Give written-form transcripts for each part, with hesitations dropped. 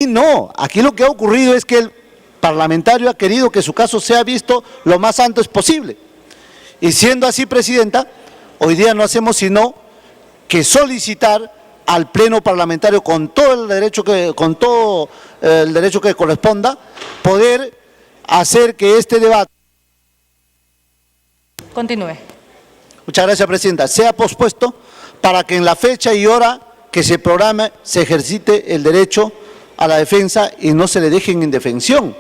Y no, aquí lo que ha ocurrido es que el parlamentario ha querido que su caso sea visto lo más antes posible. Y siendo así, Presidenta, hoy día no hacemos sino que solicitar al Pleno Parlamentario con todo el derecho que corresponda, poder hacer que este debate… Continúe. Muchas gracias, Presidenta. Sea pospuesto para que en la fecha y hora que se programe se ejercite el derecho a la defensa y no se le deje en indefensión,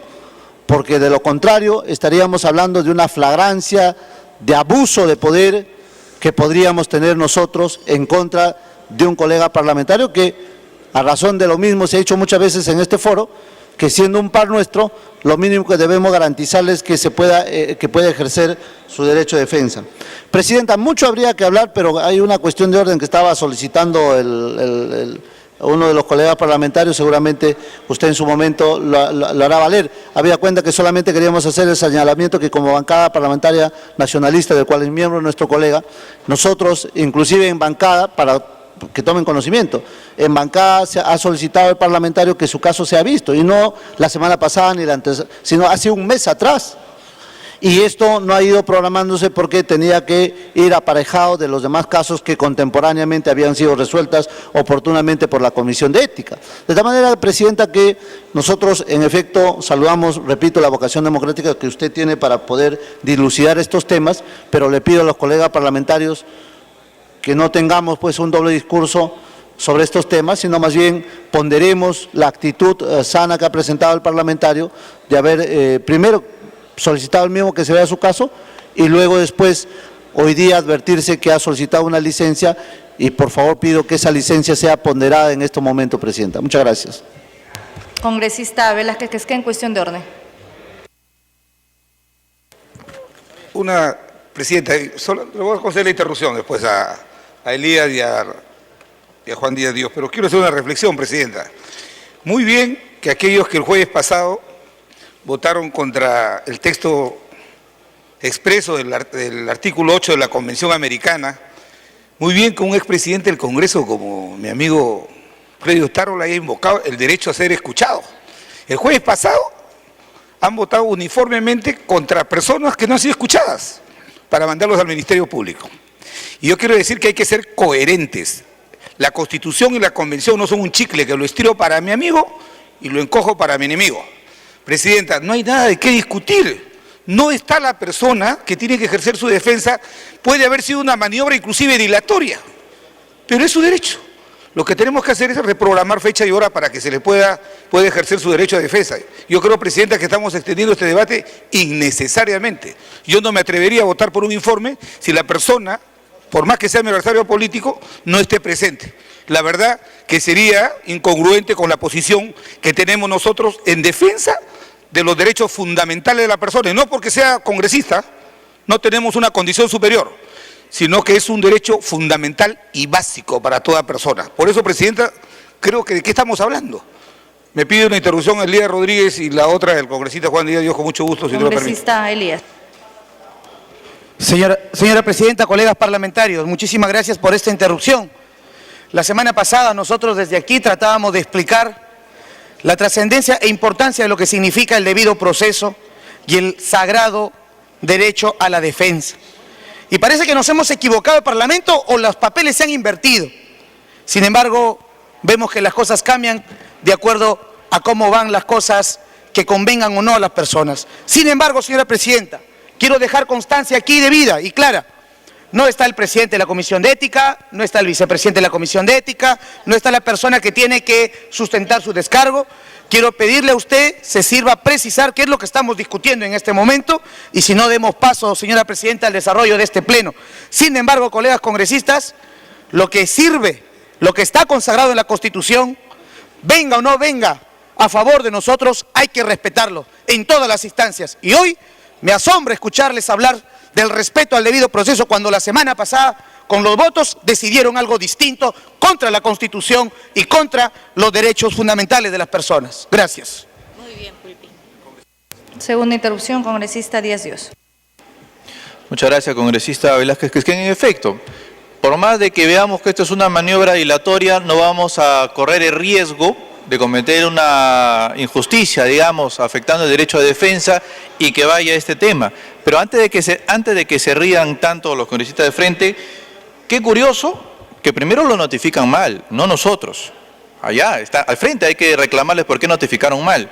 porque de lo contrario estaríamos hablando de una flagrancia de abuso de poder que podríamos tener nosotros en contra de un colega parlamentario que, a razón de lo mismo se ha dicho muchas veces en este foro, que siendo un par nuestro, lo mínimo que debemos garantizarles que pueda ejercer su derecho de defensa. Presidenta, mucho habría que hablar, pero hay una cuestión de orden que estaba solicitando uno de los colegas parlamentarios, seguramente usted en su momento lo hará valer. Había cuenta que solamente queríamos hacer el señalamiento que como bancada parlamentaria nacionalista, del cual es miembro nuestro colega, nosotros, inclusive en bancada, para que tomen conocimiento, en bancada se ha solicitado el parlamentario que su caso sea visto, y no la semana pasada ni la antes, sino hace un mes atrás. Y esto no ha ido programándose porque tenía que ir aparejado de los demás casos que contemporáneamente habían sido resueltas oportunamente por la Comisión de Ética. De tal manera, Presidenta, que nosotros en efecto saludamos, repito, la vocación democrática que usted tiene para poder dilucidar estos temas, pero le pido a los colegas parlamentarios que no tengamos pues un doble discurso sobre estos temas, sino más bien ponderemos la actitud sana que ha presentado el parlamentario de haber primero solicitado el mismo que se vea su caso y luego después hoy día advertirse que ha solicitado una licencia y por favor pido que esa licencia sea ponderada en este momento, Presidenta. Muchas gracias. Congresista Velázquez Quesqué, en cuestión de orden. Presidenta, solo le voy a conceder la interrupción después a Elías y a Juan Díaz Dios, pero quiero hacer una reflexión, Presidenta. Muy bien que aquellos que el jueves pasado votaron contra el texto expreso del artículo 8 de la Convención Americana, muy bien que un expresidente del Congreso como mi amigo Freddy Ostaro le haya invocado el derecho a ser escuchado. El jueves pasado han votado uniformemente contra personas que no han sido escuchadas para mandarlos al Ministerio Público. Y yo quiero decir que hay que ser coherentes. La Constitución y la Convención no son un chicle que lo estiro para mi amigo y lo encojo para mi enemigo. Presidenta, no hay nada de qué discutir. No está la persona que tiene que ejercer su defensa, puede haber sido una maniobra inclusive dilatoria, pero es su derecho. Lo que tenemos que hacer es reprogramar fecha y hora para que se le pueda ejercer su derecho a defensa. Yo creo, Presidenta, que estamos extendiendo este debate innecesariamente. Yo no me atrevería a votar por un informe si la persona, por más que sea mi adversario político, no esté presente. La verdad que sería incongruente con la posición que tenemos nosotros en defensa de los derechos fundamentales de la persona, y no porque sea congresista, no tenemos una condición superior, sino que es un derecho fundamental y básico para toda persona. Por eso, Presidenta, creo que ¿de qué estamos hablando? Me pide una interrupción Elías Rodríguez y la otra el congresista Juan Díaz Dios, con mucho gusto, si no lo permite. Congresista Elías. Señora Presidenta, colegas parlamentarios, muchísimas gracias por esta interrupción. La semana pasada nosotros desde aquí tratábamos de explicar la trascendencia e importancia de lo que significa el debido proceso y el sagrado derecho a la defensa. Y parece que nos hemos equivocado el Parlamento o los papeles se han invertido. Sin embargo, vemos que las cosas cambian de acuerdo a cómo van las cosas que convengan o no a las personas. Sin embargo, señora Presidenta, quiero dejar constancia aquí de vida y clara. No está el presidente de la Comisión de Ética, no está el vicepresidente de la Comisión de Ética, no está la persona que tiene que sustentar su descargo. Quiero pedirle a usted se sirva a precisar qué es lo que estamos discutiendo en este momento y si no demos paso, señora Presidenta, al desarrollo de este pleno. Sin embargo, colegas congresistas, lo que sirve, lo que está consagrado en la Constitución, venga o no venga a favor de nosotros, hay que respetarlo en todas las instancias. Y hoy me asombra escucharles hablar del respeto al debido proceso cuando la semana pasada con los votos decidieron algo distinto contra la Constitución y contra los derechos fundamentales de las personas. Gracias. Muy bien, Pulpi. Segunda interrupción, congresista Díaz Dios. Muchas gracias, congresista Velázquez Quesqué. En efecto, por más de que veamos que esto es una maniobra dilatoria, no vamos a correr el riesgo de cometer una injusticia, digamos, afectando el derecho de defensa y que vaya este tema. Pero antes de que se rían tanto los congresistas de frente, qué curioso que primero lo notifican mal, no nosotros. Allá, está al frente, hay que reclamarles por qué notificaron mal.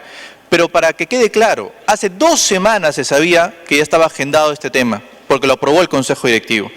Pero para que quede claro, hace 2 semanas se sabía que ya estaba agendado este tema, porque lo aprobó el Consejo Directivo.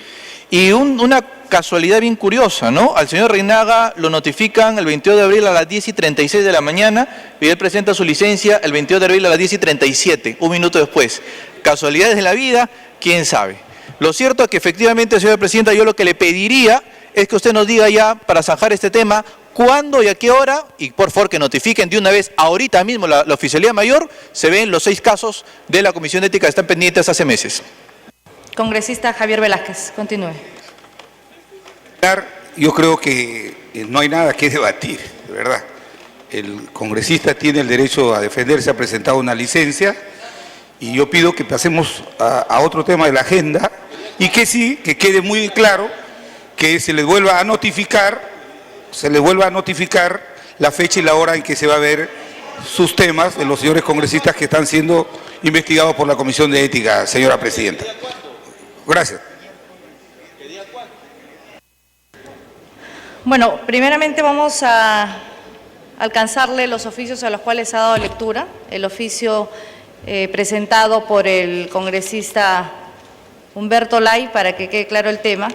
Y una casualidad bien curiosa, ¿no? Al señor Reinaga lo notifican el 22 de abril a las 10:36 de la mañana y él presenta su licencia el 22 de abril a las 10:37, un minuto después. Casualidades de la vida, quién sabe. Lo cierto es que efectivamente, señora presidenta, yo lo que le pediría es que usted nos diga ya, para zanjar este tema, cuándo y a qué hora, y por favor que notifiquen de una vez, ahorita mismo la Oficialía Mayor, se ven los 6 casos de la Comisión de Ética que están pendientes hace meses. Congresista Javier Velázquez, continúe. Yo creo que no hay nada que debatir, de verdad. El congresista tiene el derecho a defenderse, ha presentado una licencia, y yo pido que pasemos a otro tema de la agenda, y que sí, que quede muy claro que se les vuelva a notificar la fecha y la hora en que se va a ver sus temas de los señores congresistas que están siendo investigados por la Comisión de Ética, señora presidenta. Gracias. Bueno, primeramente vamos a alcanzarle los oficios a los cuales ha dado lectura. El oficio presentado por el congresista Humberto Lay, para que quede claro el tema,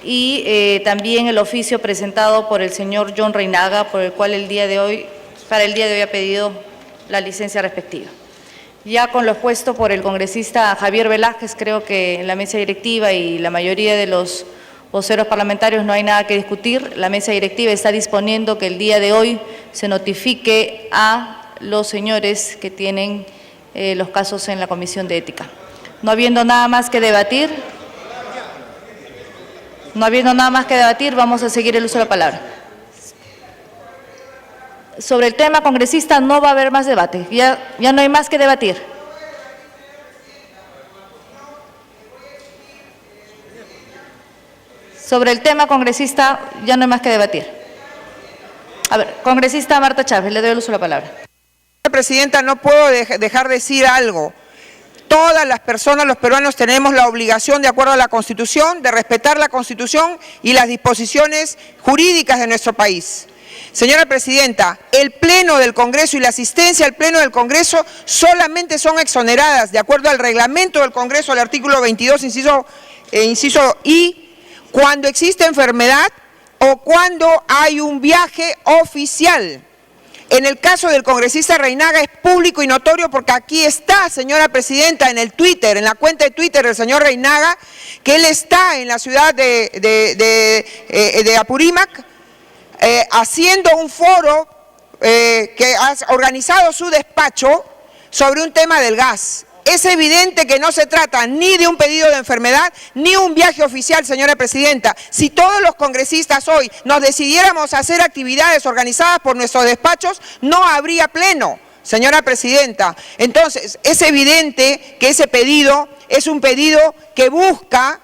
y también el oficio presentado por el señor John Reinaga, por el cual para el día de hoy ha pedido la licencia respectiva. Ya con lo expuesto por el congresista Javier Velázquez, creo que en la mesa directiva y la mayoría de los voceros parlamentarios no hay nada que discutir. La mesa directiva está disponiendo que el día de hoy se notifique a los señores que tienen los casos en la Comisión de Ética. No habiendo nada más que debatir, vamos a seguir el uso de la palabra. Sobre el tema, congresista, no va a haber más debate. Ya no hay más que debatir. Sobre el tema, congresista, ya no hay más que debatir. A ver, congresista Marta Chávez, le doy el uso de la palabra. Señora presidenta, no puedo dejar de decir algo. Todas las personas, los peruanos, tenemos la obligación, de acuerdo a la Constitución, de respetar la Constitución y las disposiciones jurídicas de nuestro país. Señora presidenta, el Pleno del Congreso y la asistencia al Pleno del Congreso solamente son exoneradas, de acuerdo al reglamento del Congreso, al artículo 22, inciso I, cuando existe enfermedad o cuando hay un viaje oficial. En el caso del congresista Reinaga es público y notorio, porque aquí está, señora presidenta, en el Twitter, en la cuenta de Twitter del señor Reinaga, que él está en la ciudad de Apurímac, haciendo un foro que ha organizado su despacho sobre un tema del gas. Es evidente que no se trata ni de un pedido de enfermedad ni un viaje oficial, señora presidenta. Si todos los congresistas hoy nos decidiéramos a hacer actividades organizadas por nuestros despachos, no habría pleno, señora presidenta. Entonces, es evidente que ese pedido es un pedido que busca,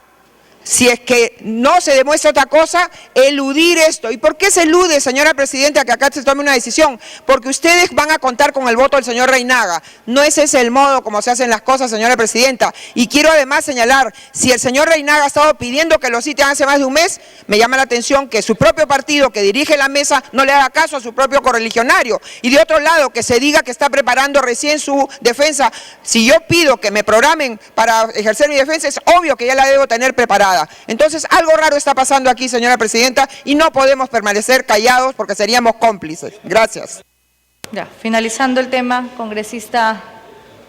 si es que no se demuestra otra cosa, eludir esto. ¿Y por qué se elude, señora presidenta, que acá se tome una decisión? Porque ustedes van a contar con el voto del señor Reinaga. No es ese el modo como se hacen las cosas, señora presidenta. Y quiero además señalar, si el señor Reinaga ha estado pidiendo que lo citen hace más de un mes, me llama la atención que su propio partido, que dirige la mesa, no le haga caso a su propio correligionario. Y de otro lado, que se diga que está preparando recién su defensa. Si yo pido que me programen para ejercer mi defensa, es obvio que ya la debo tener preparada. Entonces, algo raro está pasando aquí, señora presidenta, y no podemos permanecer callados porque seríamos cómplices. Gracias. Ya, finalizando el tema, congresista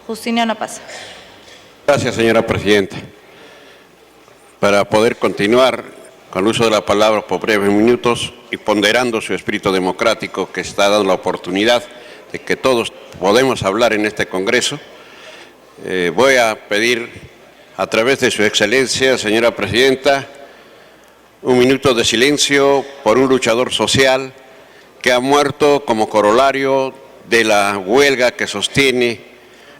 Justiniano Paz. Gracias, señora presidenta. Para poder continuar con el uso de la palabra por breves minutos y ponderando su espíritu democrático que está dando la oportunidad de que todos podemos hablar en este Congreso, voy a pedir, a través de su excelencia, señora presidenta, un minuto de silencio por un luchador social que ha muerto como corolario de la huelga que sostiene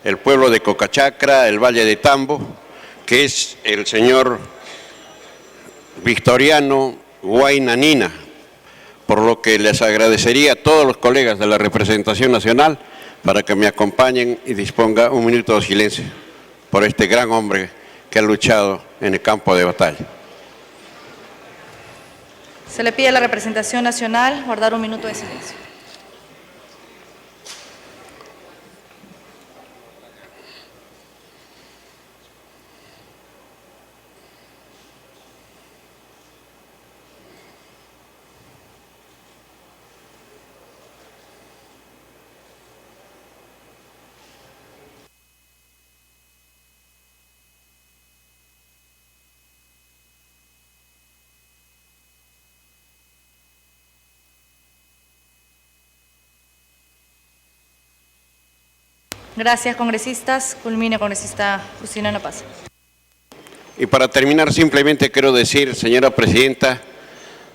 el pueblo de Cocachacra, el Valle de Tambo, que es el señor Victoriano Huayna Nina, por lo que les agradecería a todos los colegas de la representación nacional para que me acompañen y disponga un minuto de silencio por este gran hombre que ha luchado en el campo de batalla. Se le pide a la representación nacional guardar un minuto de silencio. Gracias, congresistas. Culmine, congresista Justiniano Paz. Y para terminar, simplemente quiero decir, señora presidenta,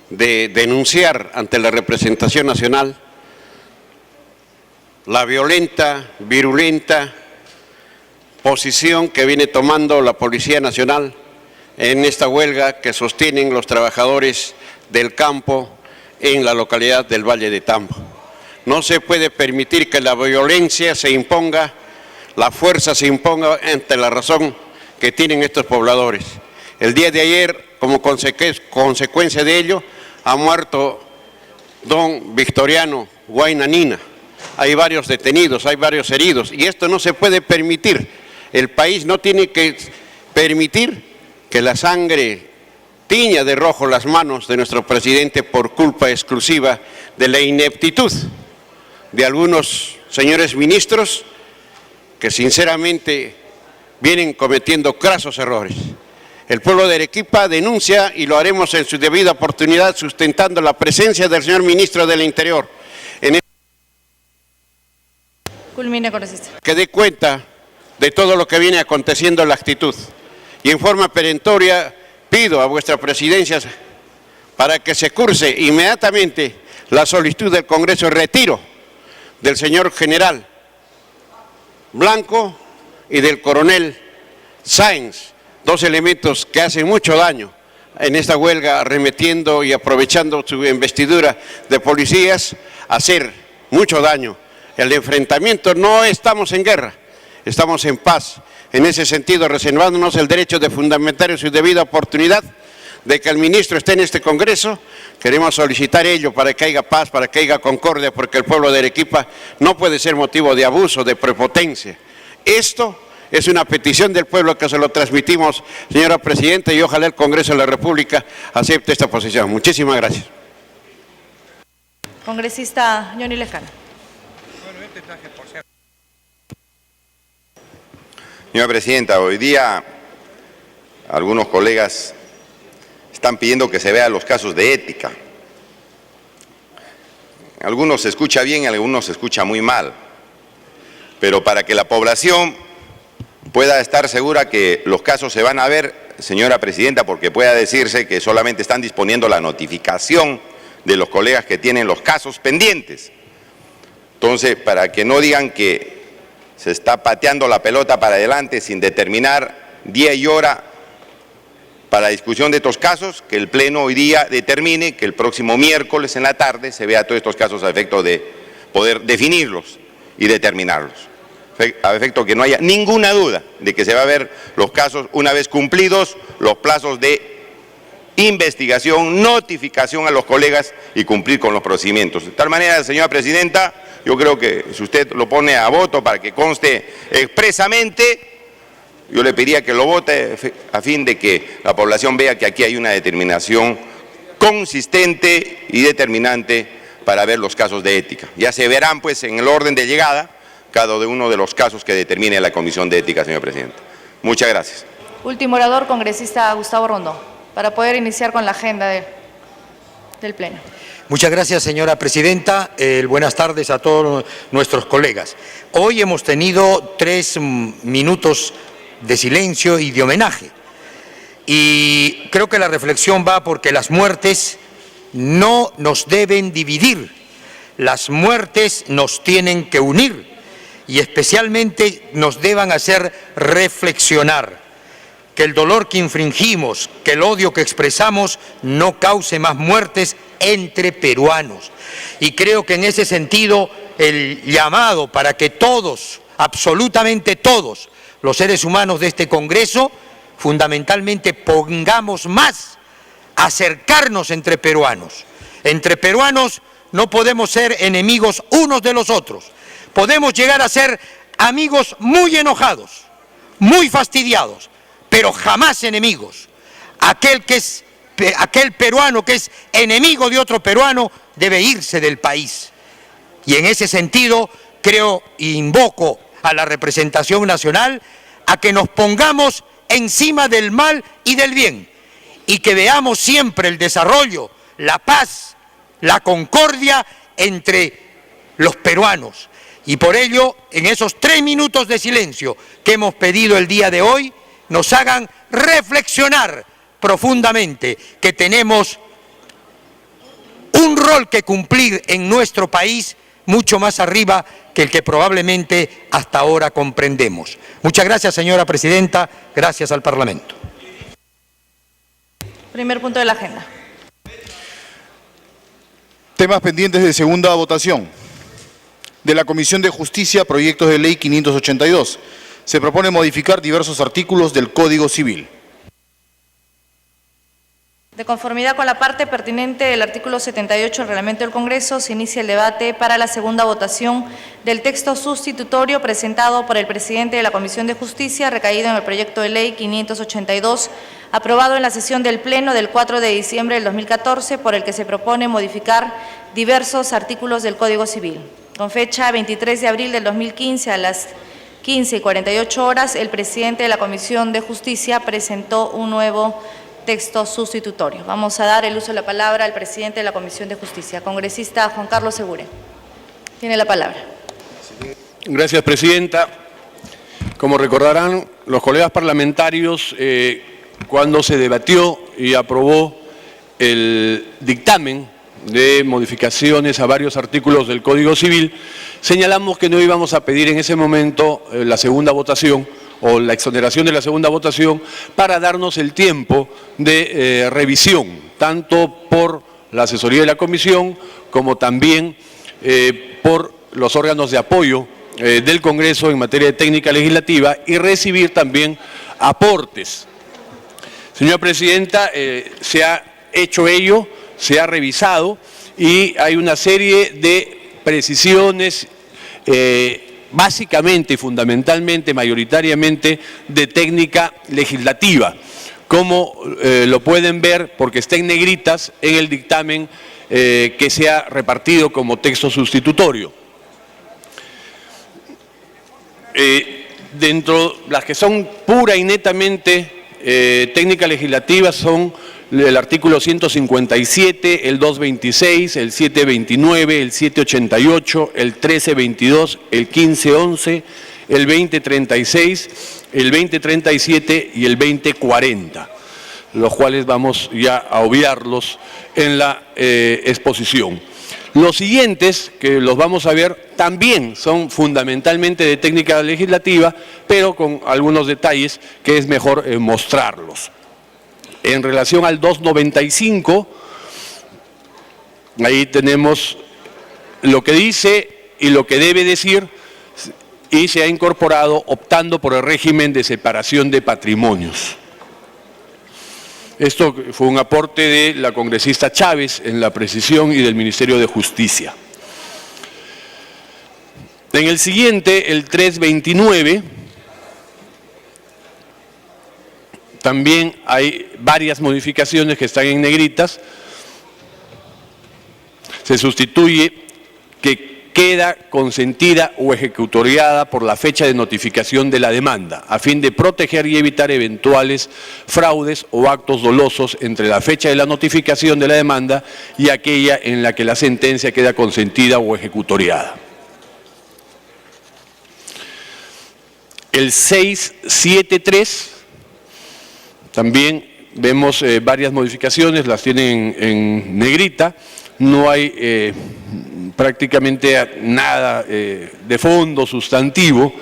de denunciar ante la representación nacional la violenta, virulenta posición que viene tomando la Policía Nacional en esta huelga que sostienen los trabajadores del campo en la localidad del Valle de Tambo. No se puede permitir que la violencia se imponga, la fuerza se imponga ante la razón que tienen estos pobladores. El día de ayer, como consecuencia de ello, ha muerto don Victoriano Guaynanina. Hay varios detenidos, hay varios heridos, y esto no se puede permitir. El país no tiene que permitir que la sangre tiña de rojo las manos de nuestro presidente por culpa exclusiva de la ineptitud de algunos señores ministros que sinceramente vienen cometiendo crasos errores. El pueblo de Arequipa denuncia, y lo haremos en su debida oportunidad, sustentando la presencia del señor ministro del Interior. Culmine, congresista. Que dé cuenta de todo lo que viene aconteciendo en la actitud. Y en forma perentoria pido a vuestra presidencia para que se curse inmediatamente la solicitud del Congreso de retiro del señor general Blanco y del coronel Sáenz, dos elementos que hacen mucho daño en esta huelga, arremetiendo y aprovechando su investidura de policías, hacer mucho daño. El enfrentamiento, no estamos en guerra, estamos en paz. En ese sentido, reservándonos el derecho de fundamentar su debida oportunidad de que el ministro esté en este Congreso, queremos solicitar ello para que haya paz, para que haya concordia, porque el pueblo de Arequipa no puede ser motivo de abuso, de prepotencia. Esto es una petición del pueblo que se lo transmitimos, señora presidenta, y ojalá el Congreso de la República acepte esta posición. Muchísimas gracias. Congresista Johnny Lescano. Señora presidenta, hoy día algunos colegas están pidiendo que se vean los casos de ética. Algunos se escucha bien y algunos se escucha muy mal. Pero para que la población pueda estar segura que los casos se van a ver, señora presidenta, porque pueda decirse que solamente están disponiendo la notificación de los colegas que tienen los casos pendientes. Entonces, para que no digan que se está pateando la pelota para adelante sin determinar día y hora para la discusión de estos casos, que el Pleno hoy día determine que el próximo miércoles en la tarde se vea todos estos casos a efecto de poder definirlos y determinarlos. A efecto que no haya ninguna duda de que se va a ver los casos una vez cumplidos los plazos de investigación, notificación a los colegas y cumplir con los procedimientos. De tal manera, señora presidenta, yo creo que si usted lo pone a voto para que conste expresamente, yo le pediría que lo vote a fin de que la población vea que aquí hay una determinación consistente y determinante para ver los casos de ética. Ya se verán pues en el orden de llegada cada uno de los casos que determine la Comisión de Ética, señor presidente. Muchas gracias. Último orador, congresista Gustavo Rondón, para poder iniciar con la agenda del Pleno. Muchas gracias, señora presidenta. Buenas tardes a todos nuestros colegas. Hoy hemos tenido 3 minutos de silencio y de homenaje. Y creo que la reflexión va porque las muertes no nos deben dividir, las muertes nos tienen que unir y especialmente nos deban hacer reflexionar. que el dolor que infringimos, que el odio que expresamos no cause más muertes entre peruanos. Y creo que en ese sentido el llamado para que todos, absolutamente todos, los seres humanos de este Congreso, fundamentalmente pongamos más acercarnos entre peruanos. Entre peruanos no podemos ser enemigos unos de los otros. Podemos llegar a ser amigos muy enojados, muy fastidiados, pero jamás enemigos. Aquel peruano que es enemigo de otro peruano debe irse del país. Y en ese sentido creo e invoco a la representación nacional a que nos pongamos encima del mal y del bien y que veamos siempre el desarrollo, la paz, la concordia entre los peruanos. Y por ello, en esos 3 minutos de silencio que hemos pedido el día de hoy, nos hagan reflexionar profundamente que tenemos un rol que cumplir en nuestro país mucho más arriba que el que probablemente hasta ahora comprendemos. Muchas gracias, señora presidenta. Gracias al Parlamento. Primer punto de la agenda. Temas pendientes de segunda votación. De la Comisión de Justicia, proyectos de ley 582. Se propone modificar diversos artículos del Código Civil. De conformidad con la parte pertinente del artículo 78 del Reglamento del Congreso, se inicia el debate para la segunda votación del texto sustitutorio presentado por el presidente de la Comisión de Justicia, recaído en el proyecto de ley 582, aprobado en la sesión del Pleno del 4 de diciembre del 2014, por el que se propone modificar diversos artículos del Código Civil. Con fecha 23 de abril del 2015 a las 15:48 horas, el presidente de la Comisión de Justicia presentó un nuevo texto sustitutorio. Vamos a dar el uso de la palabra al presidente de la Comisión de Justicia, congresista Juan Carlos Segure. Tiene la palabra. Gracias, presidenta. Como recordarán los colegas parlamentarios, cuando se debatió y aprobó el dictamen de modificaciones a varios artículos del Código Civil, señalamos que no íbamos a pedir en ese momento la segunda votación o la exoneración de la segunda votación para darnos el tiempo de revisión, tanto por la asesoría de la Comisión como también por los órganos de apoyo del Congreso en materia de técnica legislativa y recibir también aportes. Señora presidenta, se ha hecho ello, se ha revisado y hay una serie de precisiones básicamente y fundamentalmente, mayoritariamente, de técnica legislativa, como lo pueden ver porque está en negritas en el dictamen que se ha repartido como texto sustitutorio. Dentro las que son pura y netamente técnica legislativa son el artículo 157, el 226, el 729, el 788, el 1322, el 1511, el 2036, el 2037 y el 2040, los cuales vamos ya a obviarlos en la exposición. Los siguientes, que los vamos a ver, también son fundamentalmente de técnica legislativa, pero con algunos detalles que es mejor mostrarlos. En relación al 295, ahí tenemos lo que dice y lo que debe decir, y se ha incorporado optando por el régimen de separación de patrimonios. Esto fue un aporte de la congresista Chávez en la precisión y del Ministerio de Justicia. En el siguiente, el 329, también hay varias modificaciones que están en negritas. Se sustituye que queda consentida o ejecutoriada por la fecha de notificación de la demanda, a fin de proteger y evitar eventuales fraudes o actos dolosos entre la fecha de la notificación de la demanda y aquella en la que la sentencia queda consentida o ejecutoriada. El 673, también vemos varias modificaciones, las tienen en negrita, no hay prácticamente nada de fondo sustantivo,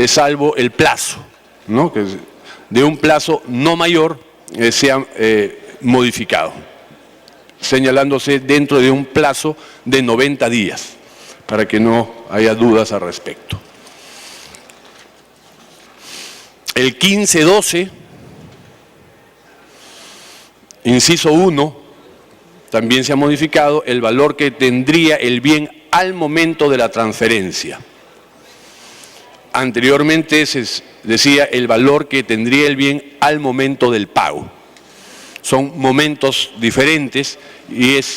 salvo el plazo, ¿no? Que de un plazo no mayor sea modificado, señalándose dentro de un plazo de 90 días, para que no haya dudas al respecto. El 1512, inciso 1, también se ha modificado el valor que tendría el bien al momento de la transferencia. Anteriormente se decía el valor que tendría el bien al momento del pago. Son momentos diferentes y es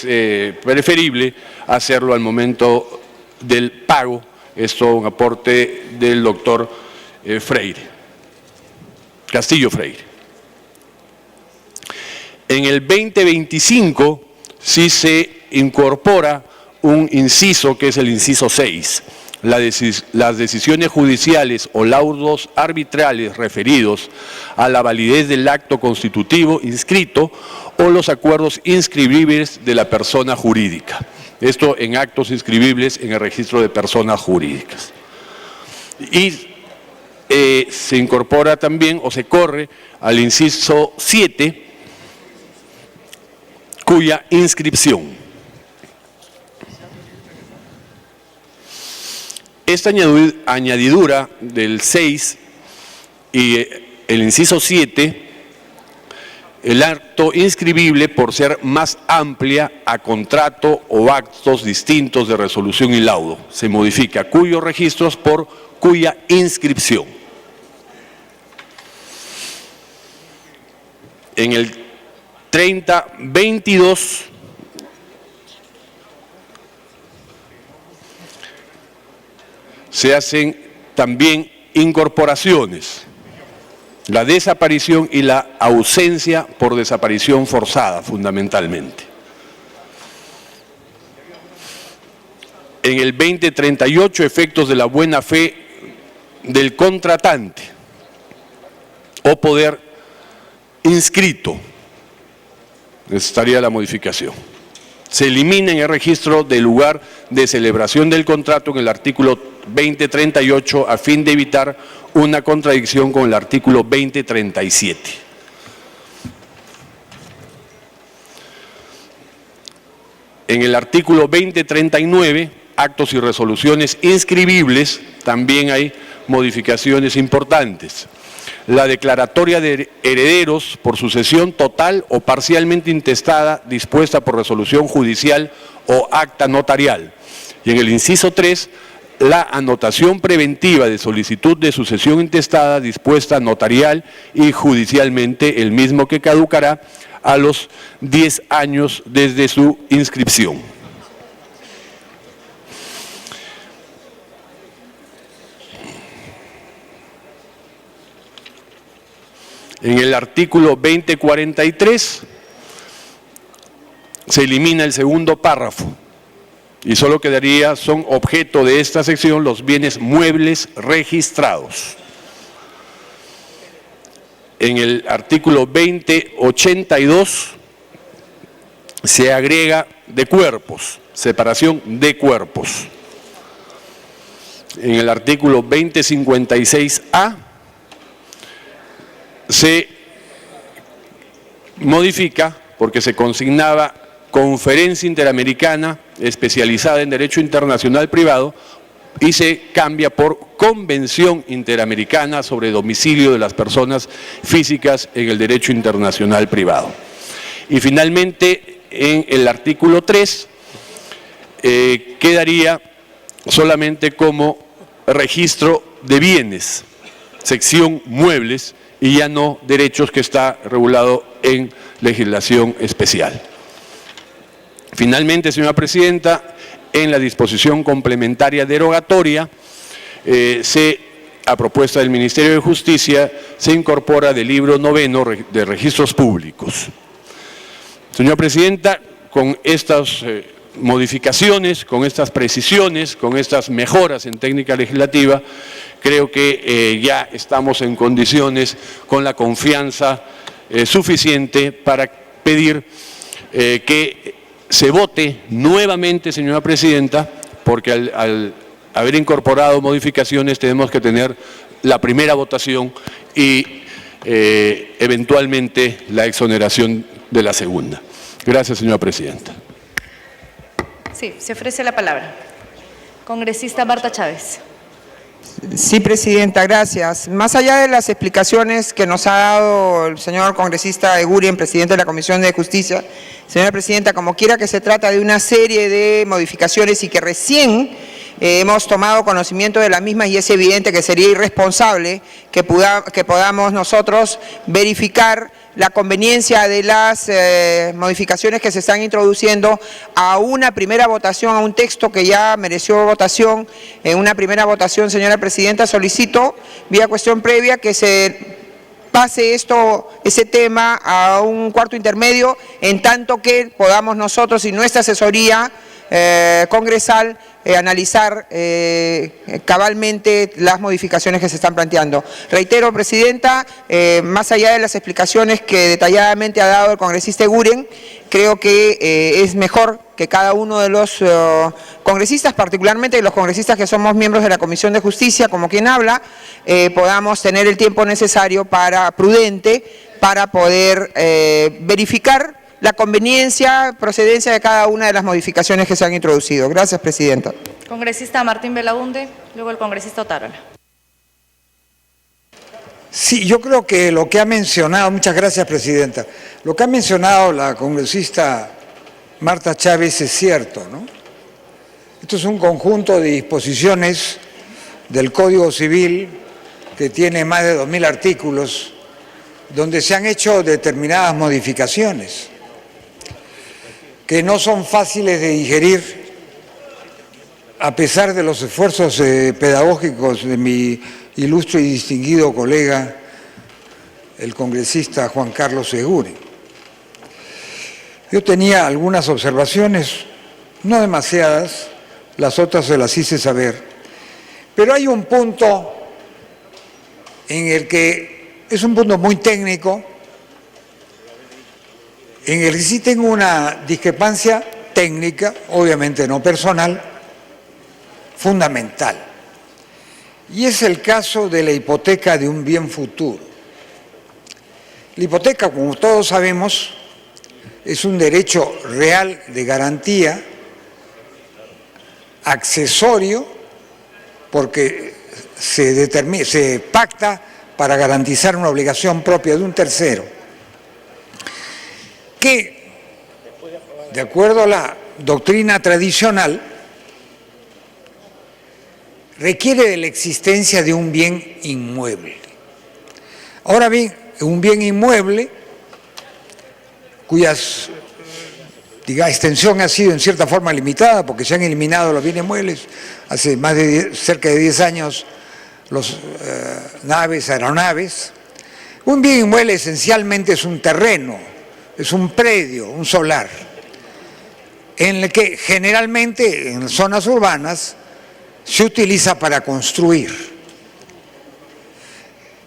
preferible hacerlo al momento del pago. Esto es un aporte del doctor Castillo Freire. En el 2025 sí se incorpora un inciso que es el inciso 6. Las decisiones judiciales o laudos arbitrales referidos a la validez del acto constitutivo inscrito o los acuerdos inscribibles de la persona jurídica. Esto en actos inscribibles en el registro de personas jurídicas. Y se incorpora también o se corre al inciso 7, cuya inscripción. Esta añadidura del 6 y el inciso 7, el acto inscribible por ser más amplia a contrato o actos distintos de resolución y laudo, se modifica cuyos registros por cuya inscripción. En el 3022 se hacen también incorporaciones, la desaparición y la ausencia por desaparición forzada, fundamentalmente. En el 2038, efectos de la buena fe del contratante o poder inscrito, estaría la modificación. Se elimina en el registro del lugar de celebración del contrato en el artículo 2038 a fin de evitar una contradicción con el artículo 2037. En el artículo 2039, actos y resoluciones inscribibles, también hay modificaciones importantes. La declaratoria de herederos por sucesión total o parcialmente intestada dispuesta por resolución judicial o acta notarial. Y en el inciso 3, la anotación preventiva de solicitud de sucesión intestada dispuesta notarial y judicialmente, el mismo que caducará a los 10 años desde su inscripción. En el artículo 2043 se elimina el segundo párrafo y solo quedaría, son objeto de esta sección, los bienes muebles registrados. En el artículo 2082 se agrega de cuerpos, separación de cuerpos. En el artículo 2056A se modifica porque se consignaba Conferencia Interamericana especializada en Derecho Internacional Privado y se cambia por Convención Interamericana sobre domicilio de las personas físicas en el Derecho Internacional Privado. Y finalmente, en el artículo 3, quedaría solamente como registro de bienes, sección muebles, y ya no derechos, que está regulado en legislación especial. Finalmente, señora presidenta, en la disposición complementaria derogatoria, a propuesta del Ministerio de Justicia, se incorpora del libro 9 de registros públicos. Señora presidenta, con estas modificaciones, con estas precisiones, con estas mejoras en técnica legislativa, creo que ya estamos en condiciones, con la confianza suficiente para pedir que se vote nuevamente, señora presidenta, porque al haber incorporado modificaciones tenemos que tener la primera votación y eventualmente la exoneración de la segunda. Gracias, señora presidenta. Sí, se ofrece la palabra. Congresista Marta Chávez. Sí, presidenta, gracias. Más allá de las explicaciones que nos ha dado el señor congresista Egurien, presidente de la Comisión de Justicia, señora presidenta, como quiera que se trata de una serie de modificaciones y que recién hemos tomado conocimiento de las mismas y es evidente que sería irresponsable que podamos nosotros verificar la conveniencia de las modificaciones que se están introduciendo a una primera votación, a un texto que ya mereció votación. En una primera votación, señora presidenta, solicito, vía cuestión previa, que se pase ese tema a un cuarto intermedio, en tanto que podamos nosotros y nuestra asesoría congresal analizar cabalmente las modificaciones que se están planteando. Reitero, presidenta, más allá de las explicaciones que detalladamente ha dado el congresista Egurien, creo que es mejor que cada uno de los congresistas, particularmente los congresistas que somos miembros de la Comisión de Justicia, como quien habla, podamos tener el tiempo necesario prudente para poder verificar la conveniencia, procedencia de cada una de las modificaciones que se han introducido. Gracias, presidenta. Congresista Martín Belaunde, luego el congresista Otárola. Sí, yo creo que lo que ha mencionado, muchas gracias, presidenta, lo que ha mencionado la congresista Marta Chávez es cierto, ¿no? Esto es un conjunto de disposiciones del Código Civil que tiene más de 2000 artículos, donde se han hecho determinadas modificaciones que no son fáciles de digerir a pesar de los esfuerzos pedagógicos de mi ilustre y distinguido colega, el congresista Juan Carlos Egurien. Yo tenía algunas observaciones, no demasiadas, las otras se las hice saber, pero hay un punto en el que es un punto muy técnico, en el que sí tengo una discrepancia técnica, obviamente no personal, fundamental. Y es el caso de la hipoteca de un bien futuro. La hipoteca, como todos sabemos, es un derecho real de garantía, accesorio, porque se pacta para garantizar una obligación propia de un tercero, que, de acuerdo a la doctrina tradicional, requiere de la existencia de un bien inmueble. Ahora bien, un bien inmueble cuya extensión ha sido en cierta forma limitada, porque se han eliminado los bienes muebles hace cerca de 10 años, los naves, aeronaves. Un bien inmueble esencialmente es un terreno, es un predio, un solar, en el que generalmente en zonas urbanas se utiliza para construir.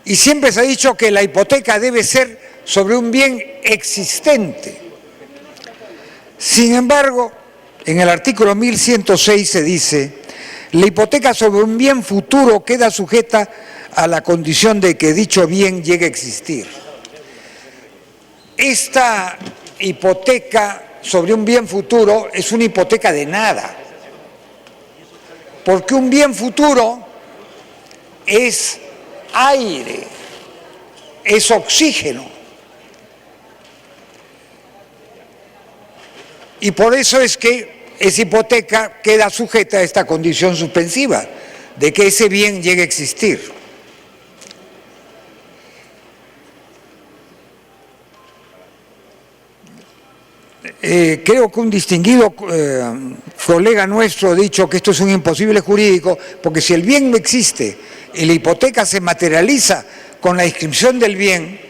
Y siempre se ha dicho que la hipoteca debe ser sobre un bien existente. Sin embargo, en el artículo 1106 se dice: la hipoteca sobre un bien futuro queda sujeta a la condición de que dicho bien llegue a existir. Esta hipoteca sobre un bien futuro es una hipoteca de nada, porque un bien futuro es aire, es oxígeno. Y por eso es que esa hipoteca queda sujeta a esta condición suspensiva, de que ese bien llegue a existir. Creo que un distinguido colega nuestro ha dicho que esto es un imposible jurídico, porque si el bien no existe y la hipoteca se materializa con la inscripción del bien,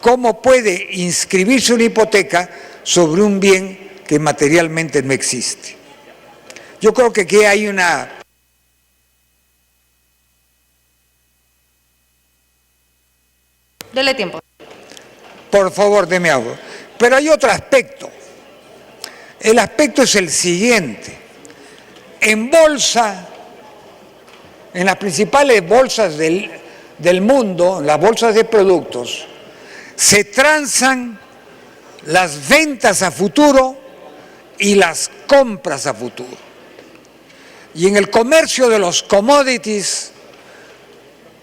¿cómo puede inscribirse una hipoteca sobre un bien que materialmente no existe? Yo creo que aquí hay una... Dele tiempo. Por favor, deme algo. Pero hay otro aspecto. El aspecto es el siguiente. En bolsa, en las principales bolsas del mundo, en las bolsas de productos, se transan las ventas a futuro y las compras a futuro. Y en el comercio de los commodities,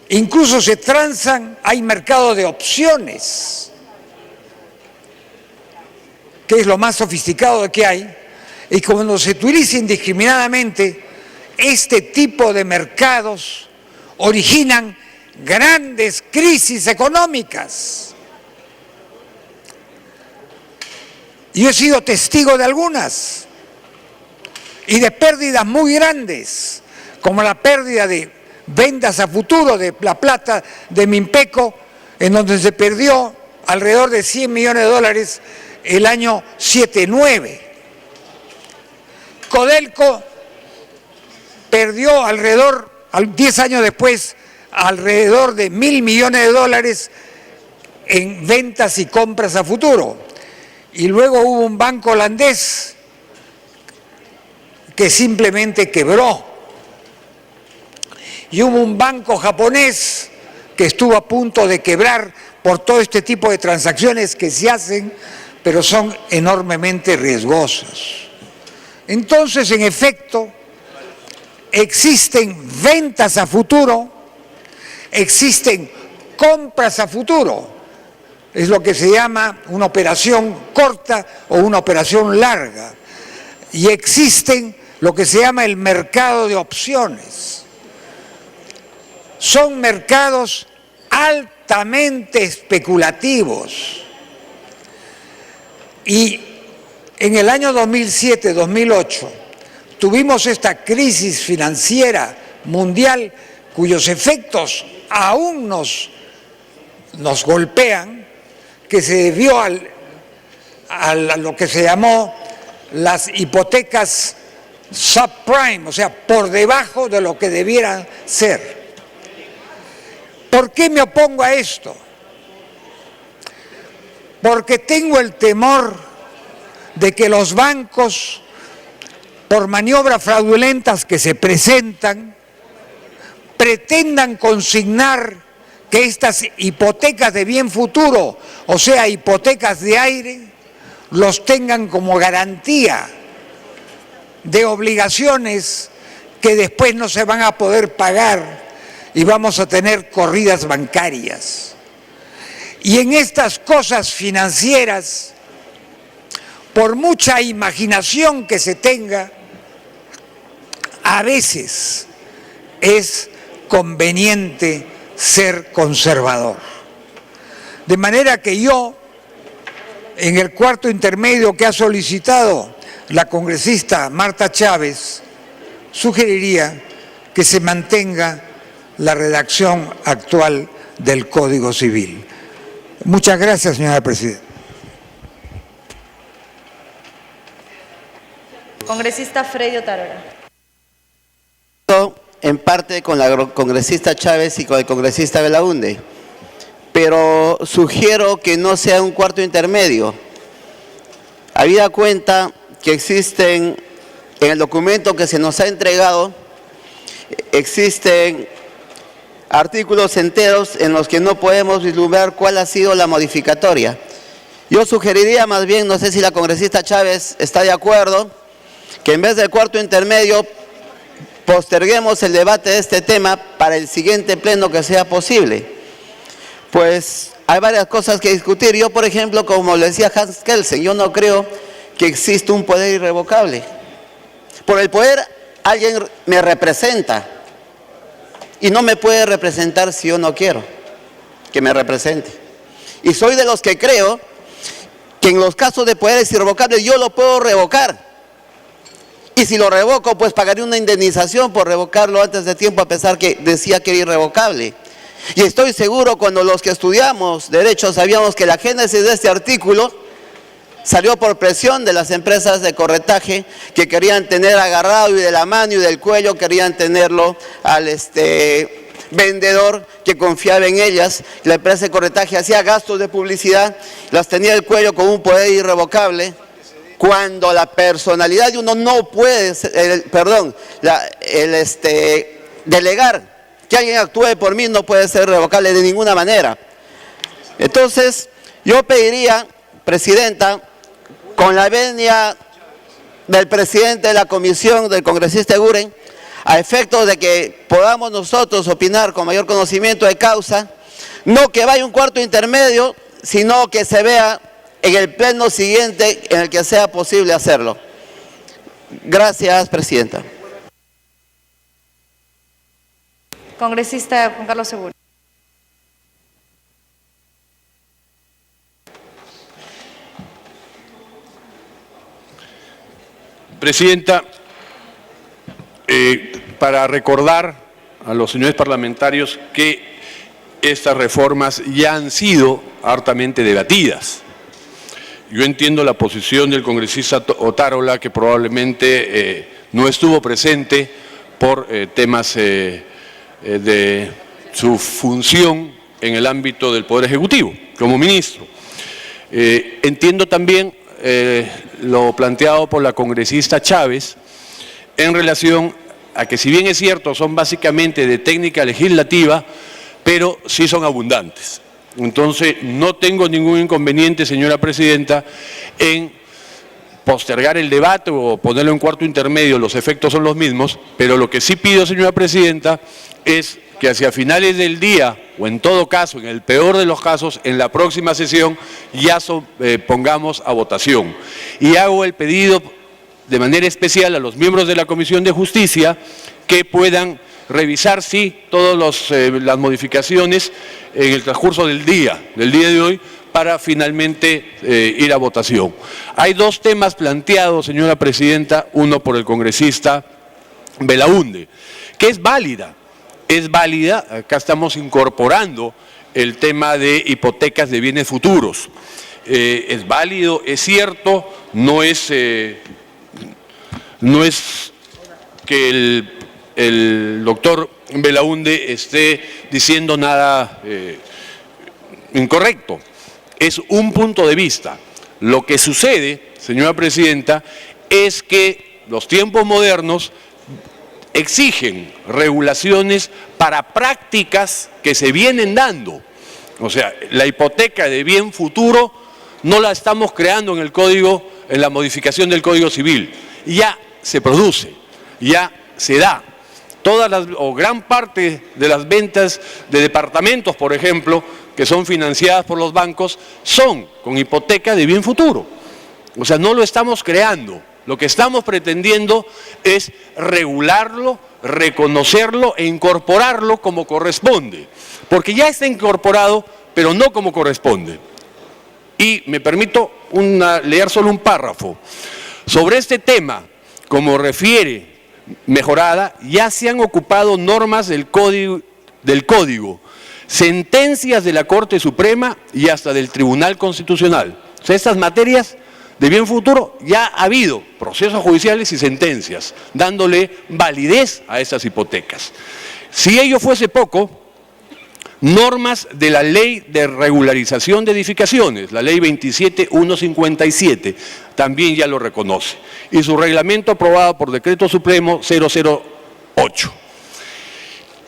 incluso se transan, hay mercado de opciones, que es lo más sofisticado que hay, y cuando se utiliza indiscriminadamente, este tipo de mercados originan grandes crisis económicas. Yo he sido testigo de algunas y de pérdidas muy grandes, como la pérdida de ventas a futuro de la plata de Minpeco, en donde se perdió alrededor de 100 millones de dólares el año 7-9. Codelco perdió alrededor, 10 años después, alrededor de 1.000 millones de dólares en ventas y compras a futuro. Y luego hubo un banco holandés que simplemente quebró. Y hubo un banco japonés que estuvo a punto de quebrar por todo este tipo de transacciones que se hacen, pero son enormemente riesgosas. Entonces, en efecto, existen ventas a futuro, existen compras a futuro. Es lo que se llama una operación corta o una operación larga. Y existen lo que se llama el mercado de opciones. Son mercados altamente especulativos. Y en el año 2007-2008 tuvimos esta crisis financiera mundial cuyos efectos aún nos golpean, que se debió a lo que se llamó las hipotecas subprime, o sea, por debajo de lo que debieran ser. ¿Por qué me opongo a esto? Porque tengo el temor de que los bancos, por maniobras fraudulentas que se presentan, pretendan consignar que estas hipotecas de bien futuro, o sea, hipotecas de aire, los tengan como garantía de obligaciones que después no se van a poder pagar y vamos a tener corridas bancarias. Y en estas cosas financieras, por mucha imaginación que se tenga, a veces es conveniente ser conservador. De manera que yo, en el cuarto intermedio que ha solicitado la congresista Marta Chávez, sugeriría que se mantenga la redacción actual del Código Civil. Muchas gracias, señora presidenta. Congresista Freddy Otárola. En parte con la congresista Chávez y con el congresista Belaúnde, pero sugiero que no sea un cuarto intermedio. Habida cuenta que existen, en el documento que se nos ha entregado, existen artículos enteros en los que no podemos vislumbrar cuál ha sido la modificatoria. Yo sugeriría más bien, no sé si la congresista Chávez está de acuerdo, que en vez del cuarto intermedio posterguemos el debate de este tema para el siguiente pleno que sea posible. Pues hay varias cosas que discutir. Yo, por ejemplo, como le decía Hans Kelsen, yo no creo que exista un poder irrevocable. Por el poder alguien me representa y no me puede representar si yo no quiero que me represente. Y soy de los que creo que en los casos de poderes irrevocables yo lo puedo revocar. Y si lo revoco, pues pagaré una indemnización por revocarlo antes de tiempo, a pesar que decía que era irrevocable. Y estoy seguro, cuando los que estudiamos Derecho sabíamos que la génesis de este artículo salió por presión de las empresas de corretaje que querían tener agarrado y de la mano y del cuello querían tenerlo al vendedor que confiaba en ellas. La empresa de corretaje hacía gastos de publicidad, las tenía el cuello con un poder irrevocable. Cuando la personalidad de uno no puede, delegar que alguien actúe por mí no puede ser revocable de ninguna manera. Entonces, yo pediría, Presidenta, con la venia del presidente de la comisión, del congresista Eguren, a efectos de que podamos nosotros opinar con mayor conocimiento de causa, no que vaya un cuarto intermedio, sino que se vea en el pleno siguiente en el que sea posible hacerlo. Gracias, Presidenta. Congresista Juan Carlos Segura. Presidenta, para recordar a los señores parlamentarios que estas reformas ya han sido hartamente debatidas. Yo entiendo la posición del congresista Otárola, que probablemente no estuvo presente por temas de su función en el ámbito del Poder Ejecutivo, como ministro. Entiendo también lo planteado por la congresista Chávez en relación a que, si bien es cierto, son básicamente de técnica legislativa, pero sí son abundantes. Entonces, no tengo ningún inconveniente, señora Presidenta, en postergar el debate o ponerlo en cuarto intermedio, los efectos son los mismos, pero lo que sí pido, señora Presidenta, es que hacia finales del día, o en todo caso, en el peor de los casos, en la próxima sesión, ya pongamos a votación. Y hago el pedido de manera especial a los miembros de la Comisión de Justicia que puedan revisar, sí, todas las modificaciones en el transcurso del día de hoy, para finalmente ir a votación. Hay dos temas planteados, señora Presidenta, uno por el congresista Belaúnde, que es válida, acá estamos incorporando el tema de hipotecas de bienes futuros. Es válido, es cierto, no es que el doctor Belaúnde esté diciendo nada incorrecto, es un punto de vista. Lo que sucede, señora Presidenta, es que los tiempos modernos exigen regulaciones para prácticas que se vienen dando. O sea, la hipoteca de bien futuro no la estamos creando en el Código, en la modificación del Código Civil. Ya se produce, ya se da. O gran parte de las ventas de departamentos, por ejemplo, que son financiadas por los bancos, son con hipoteca de bien futuro. O sea, no lo estamos creando. Lo que estamos pretendiendo es regularlo, reconocerlo e incorporarlo como corresponde. Porque ya está incorporado, pero no como corresponde. Y me permito leer solo un párrafo. Sobre este tema, como refiere mejorada, ya se han ocupado normas del Código, sentencias de la Corte Suprema y hasta del Tribunal Constitucional. O sea, estas materias de bien futuro ya ha habido procesos judiciales y sentencias dándole validez a esas hipotecas. Si ello fuese poco, normas de la Ley de Regularización de Edificaciones, la Ley 27157, también ya lo reconoce, y su reglamento aprobado por Decreto Supremo 008.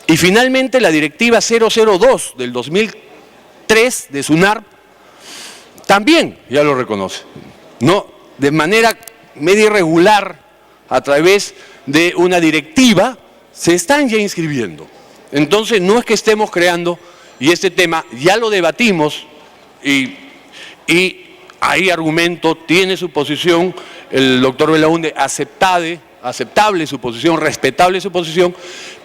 Y finalmente la Directiva 002 del 2003 de SUNARP también ya lo reconoce. No, de manera medio irregular, a través de una directiva, se están ya inscribiendo. Entonces, no es que estemos creando, y este tema ya lo debatimos, y hay argumento, tiene su posición, el doctor Belaúnde, aceptable su posición, respetable su posición,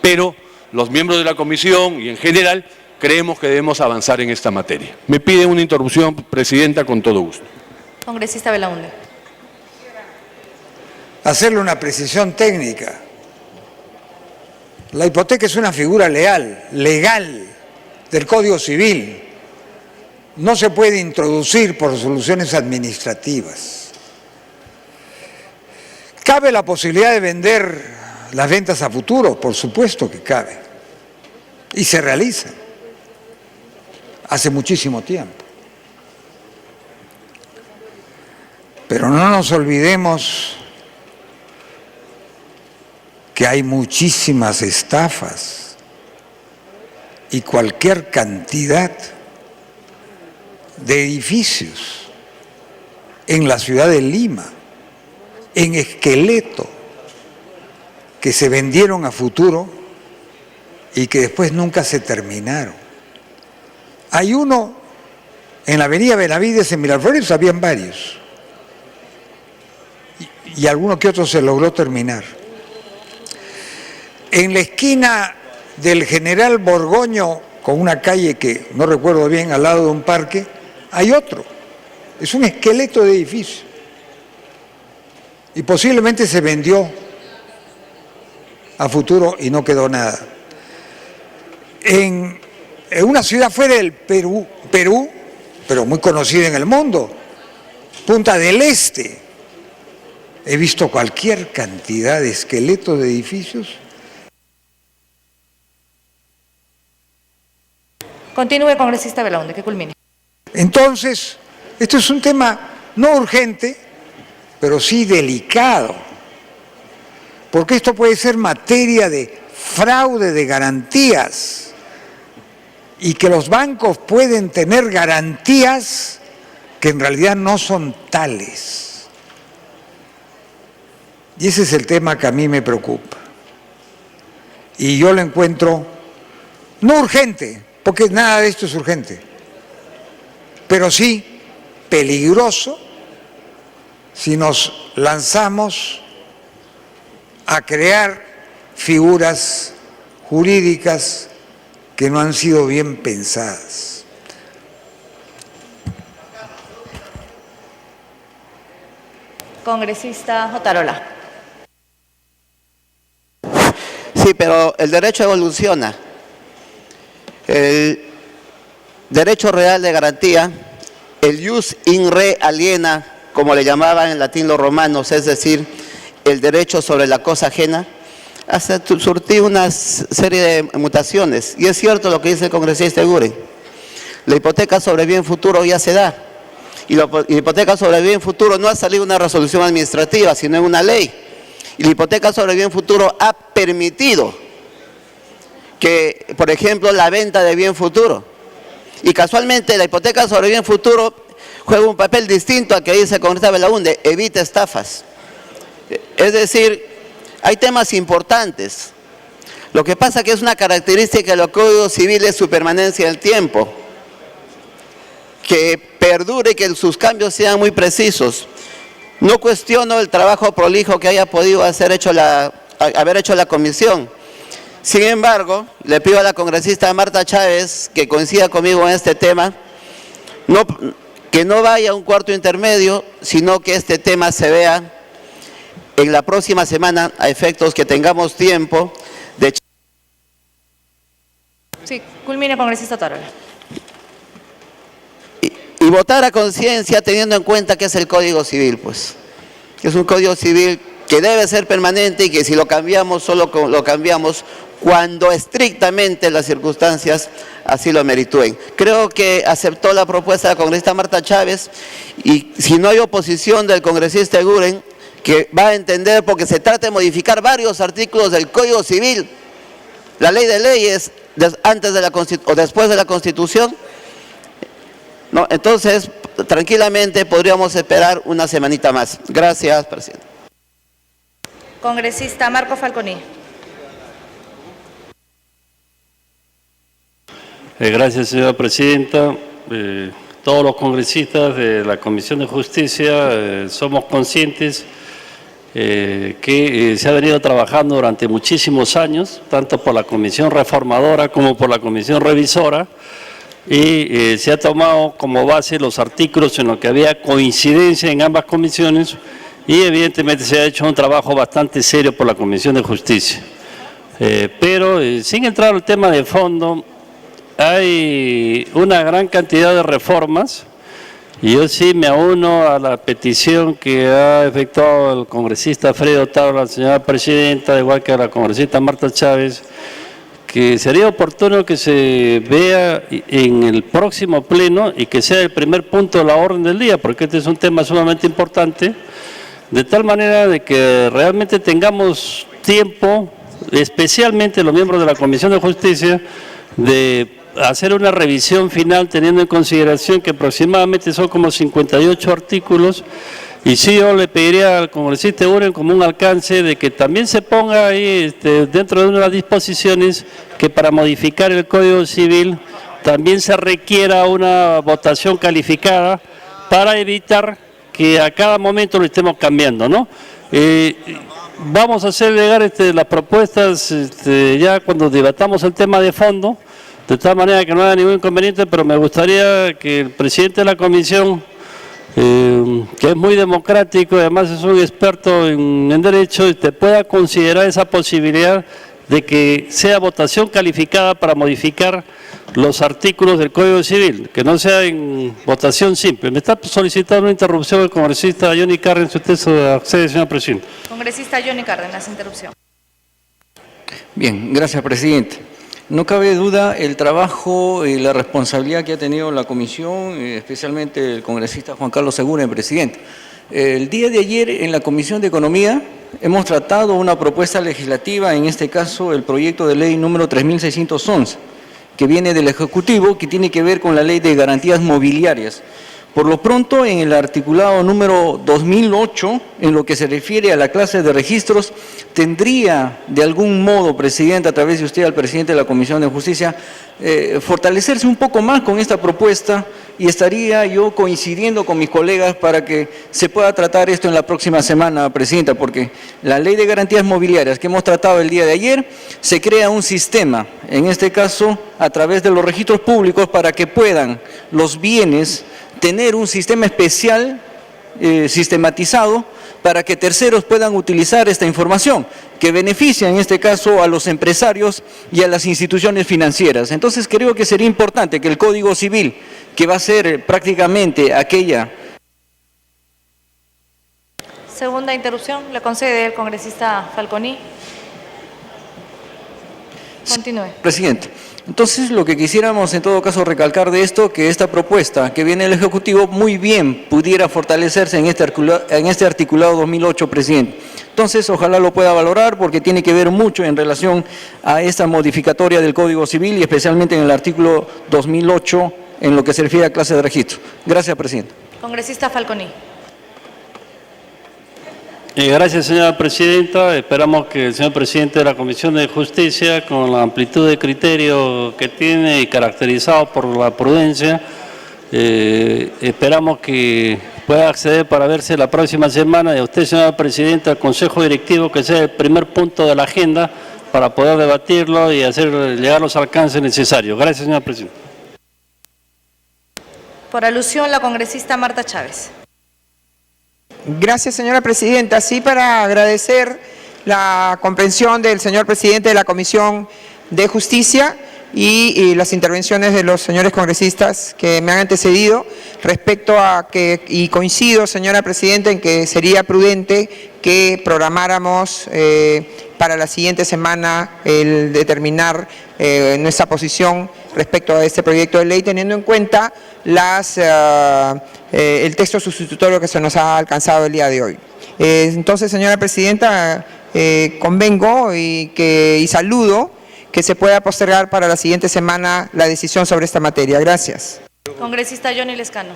pero los miembros de la comisión y en general creemos que debemos avanzar en esta materia. Me pide una interrupción, Presidenta, con todo gusto. Congresista Belaúnde. Hacerle una precisión técnica. La hipoteca es una figura legal del Código Civil. No se puede introducir por soluciones administrativas. ¿Cabe la posibilidad de vender las ventas a futuro? Por supuesto que cabe. Y se realiza. Hace muchísimo tiempo. Pero no nos olvidemos que hay muchísimas estafas y cualquier cantidad de edificios en la ciudad de Lima, en esqueleto, que se vendieron a futuro y que después nunca se terminaron. Hay uno en la avenida Benavides, en Miraflores, habían varios. Y alguno que otro se logró terminar. En la esquina del General Borgoño, con una calle que no recuerdo bien, al lado de un parque, hay otro. Es un esqueleto de edificio. Y posiblemente se vendió a futuro y no quedó nada. En una ciudad fuera del Perú, pero muy conocida en el mundo, Punta del Este, he visto cualquier cantidad de esqueletos de edificios. Continúe, congresista Belaunde, que culmine. Entonces, esto es un tema no urgente, pero sí delicado, porque esto puede ser materia de fraude de garantías y que los bancos pueden tener garantías que en realidad no son tales. Y ese es el tema que a mí me preocupa. Y yo lo encuentro no urgente, porque nada de esto es urgente, pero sí peligroso si nos lanzamos a crear figuras jurídicas que no han sido bien pensadas. Congresista Otarola. Sí, pero el derecho evoluciona. El derecho real de garantía, el ius in re aliena, como le llamaban en latín los romanos, es decir, el derecho sobre la cosa ajena, hace surtir una serie de mutaciones. Y es cierto lo que dice el congresista Eguren. La hipoteca sobre bien futuro ya se da. Y la hipoteca sobre bien futuro no ha salido una resolución administrativa, sino en una ley. Y la hipoteca sobre bien futuro ha permitido que, por ejemplo, la venta de bien futuro. Y casualmente la hipoteca sobre bien futuro juega un papel distinto al que dice el congresista Belaunde, evita estafas. Es decir, hay temas importantes. Lo que pasa es que es una característica de los códigos civiles su permanencia en el tiempo. Que perdure y que sus cambios sean muy precisos. No cuestiono el trabajo prolijo que haya podido haber hecho la comisión. Sin embargo, le pido a la congresista Marta Chávez que coincida conmigo en este tema, que no vaya a un cuarto intermedio, sino que este tema se vea en la próxima semana a efectos que tengamos tiempo de... Sí, culmine, congresista Otarola. Y votar a conciencia teniendo en cuenta que es el Código Civil, pues. Que es un Código Civil que debe ser permanente y que si lo cambiamos, solo lo cambiamos cuando estrictamente las circunstancias así lo meritúen. Creo que aceptó la propuesta de la congresista Marta Chávez y si no hay oposición del congresista Eguren, que va a entender porque se trata de modificar varios artículos del Código Civil, la ley de leyes, antes de o después de la Constitución, ¿no? Entonces, tranquilamente podríamos esperar una semanita más. Gracias, presidente. Congresista Marco Falconi. Gracias, señora presidenta. Todos los congresistas de la Comisión de Justicia somos conscientes que se ha venido trabajando durante muchísimos años, tanto por la Comisión Reformadora como por la Comisión Revisora, y se ha tomado como base los artículos en los que había coincidencia en ambas comisiones y evidentemente se ha hecho un trabajo bastante serio por la Comisión de Justicia. Pero sin entrar al tema de fondo, hay una gran cantidad de reformas y yo sí me uno a la petición que ha efectuado el congresista Freddy Otarola, la señora presidenta, igual que a la congresista Marta Chávez, que sería oportuno que se vea en el próximo pleno y que sea el primer punto de la orden del día, porque este es un tema sumamente importante, de tal manera de que realmente tengamos tiempo, especialmente los miembros de la Comisión de Justicia, de hacer una revisión final teniendo en consideración que aproximadamente son como 58 artículos. Y sí, yo le pediría al congresista Uren como un alcance de que también se ponga ahí dentro de unas disposiciones que para modificar el Código Civil también se requiera una votación calificada para evitar que a cada momento lo estemos cambiando, ¿no? Vamos a hacer llegar las propuestas ya cuando debatamos el tema de fondo, de tal manera que no haya ningún inconveniente, pero me gustaría que el presidente de la comisión, que es muy democrático y además es un experto en derecho, pueda considerar esa posibilidad de que sea votación calificada para modificar los artículos del Código Civil, que no sea en votación simple. Me está solicitando una interrupción el congresista Johnny Cárdenas, si usted accede, señor presidente. Congresista Johnny Cárdenas, interrupción. Bien, gracias, presidente. No cabe duda el trabajo y la responsabilidad que ha tenido la comisión, especialmente el congresista Juan Carlos Segura, presidente. El día de ayer en la Comisión de Economía hemos tratado una propuesta legislativa, en este caso el proyecto de ley número 3611, que viene del Ejecutivo, que tiene que ver con la Ley de Garantías Mobiliarias. Por lo pronto, en el articulado número 2008, en lo que se refiere a la clase de registros, tendría de algún modo, presidente, a través de usted al presidente de la Comisión de Justicia, fortalecerse un poco más con esta propuesta y estaría yo coincidiendo con mis colegas para que se pueda tratar esto en la próxima semana, presidenta, porque la Ley de Garantías Mobiliarias que hemos tratado el día de ayer, se crea un sistema, en este caso a través de los registros públicos, para que puedan los bienes tener un sistema especial, sistematizado, para que terceros puedan utilizar esta información, que beneficia en este caso a los empresarios y a las instituciones financieras. Entonces creo que sería importante que el Código Civil, que va a ser prácticamente aquella... Segunda interrupción, le concede el congresista Falconi. Continúe. Presidente. Entonces, lo que quisiéramos en todo caso recalcar de esto, que esta propuesta que viene del Ejecutivo muy bien pudiera fortalecerse en este articulado 2008, presidente. Entonces, ojalá lo pueda valorar porque tiene que ver mucho en relación a esta modificatoria del Código Civil y especialmente en el artículo 2008 en lo que se refiere a clase de registro. Gracias, presidente. Congresista Falconi. Gracias, señora presidenta. Esperamos que el señor presidente de la Comisión de Justicia, con la amplitud de criterio que tiene y caracterizado por la prudencia, esperamos que pueda acceder para verse la próxima semana. Y a usted, señora presidenta, al Consejo Directivo, que sea el primer punto de la agenda para poder debatirlo y hacer llegar los alcances necesarios. Gracias, señora presidenta. Por alusión, la congresista Marta Chávez. Gracias, señora presidenta. Sí, para agradecer la comprensión del señor presidente de la Comisión de Justicia y las intervenciones de los señores congresistas que me han antecedido respecto a que, y coincido, señora presidenta, en que sería prudente que programáramos para la siguiente semana el determinar nuestra posición respecto a este proyecto de ley, teniendo en cuenta el texto sustitutorio que se nos ha alcanzado el día de hoy. Entonces, señora presidenta, convengo y saludo que se pueda postergar para la siguiente semana la decisión sobre esta materia. Gracias. Congresista Johnny Lescano.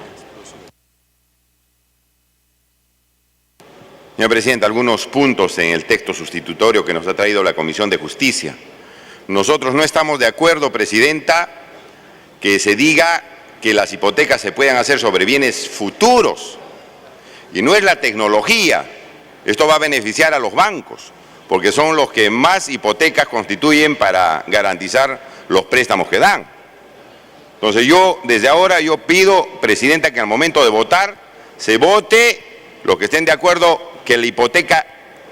Señora presidenta, algunos puntos en el texto sustitutorio que nos ha traído la Comisión de Justicia. Nosotros no estamos de acuerdo, presidenta, que se diga que las hipotecas se puedan hacer sobre bienes futuros. Y no es la tecnología. Esto va a beneficiar a los bancos, porque son los que más hipotecas constituyen para garantizar los préstamos que dan. Entonces desde ahora pido, presidenta, que al momento de votar, se vote los que estén de acuerdo que la hipoteca